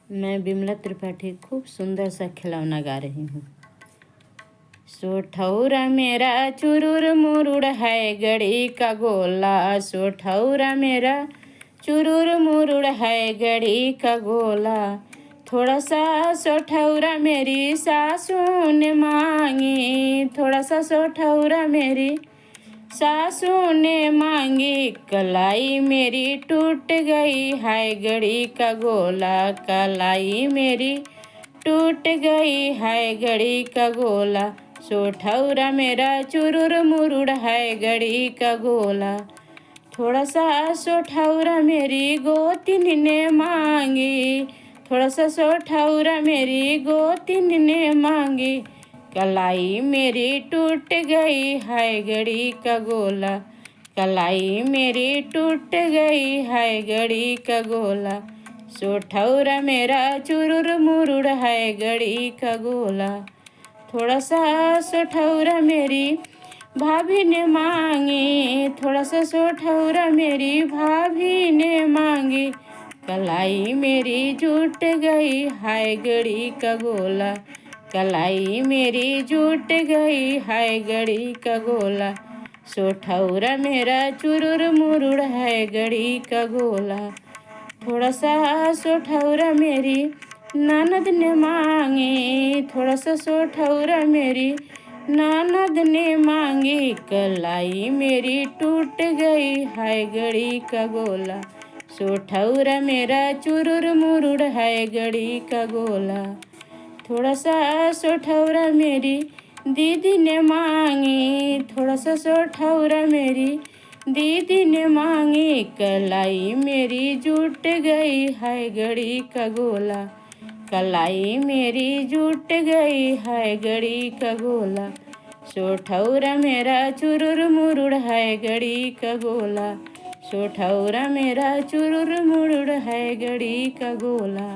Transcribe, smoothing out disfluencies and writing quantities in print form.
मैं बिमला त्रिपाठी खूब सुंदर सा खिलौना गा रही हूँ। सोठौरा मेरा चुरुर मुरुड़ है गड़ी का गोला, सोठौरा मेरा चुरुर मुरुड़ है गड़ी का गोला। थोड़ा सा सोठौरा मेरी सासू ने मांगी, थोड़ा सा सोठौरा मेरी सासू ने मांगी। कलाई मेरी टूट गई है घड़ी का गोला, कलाई मेरी टूट गई है घड़ी का गोला। सोठौरा मेरा चुरुर मुरुड़ है घड़ी का गोला। थोड़ा सा सोठौरा मेरी गोतिन ने मांगी, थोड़ा सा सोठौरा मेरी गोतिन ने मांगी। कलाई मेरी टूट गई है घड़ी का गोला, कलाई मेरी टूट गई है घड़ी का गोला। सोठौरा मेरा चुरुर मुरुड़ है घड़ी का गोला। थोड़ा सा सोठौरा मेरी भाभी ने मांगी, थोड़ा सा सोठौरा मेरी भाभी ने मांगी। कलाई मेरी जुट गई है घड़ी का गोला, कलाई मेरी जुट गई है घड़ी का गोला। सोठौरा मेरा चुरुर मुरुड़ है घड़ी का गोला। थोड़ा सा सोठौरा मेरी ननद ने मांगी, थोड़ा सा सोठौरा मेरी ननद ने मांगी। कलाई मेरी टूट गई है घड़ी का गोला, सोठौरा मेरा चुरुर मुरुड़ है घड़ी का गोला। थोड़ा सा सोठौरा मेरी दीदी ने मांगी, थोड़ा सा सोठौरा मेरी दीदी ने मांगी। कलाई मेरी जुट गई है घड़ी का गोला, कलाई मेरी जुट गई है घड़ी का गोला। सोठौरा मेरा चुरुर मुरुड़ है घड़ी का गोला, सोठौरा मेरा चुरुर मुरुड़ है घड़ी का गोला।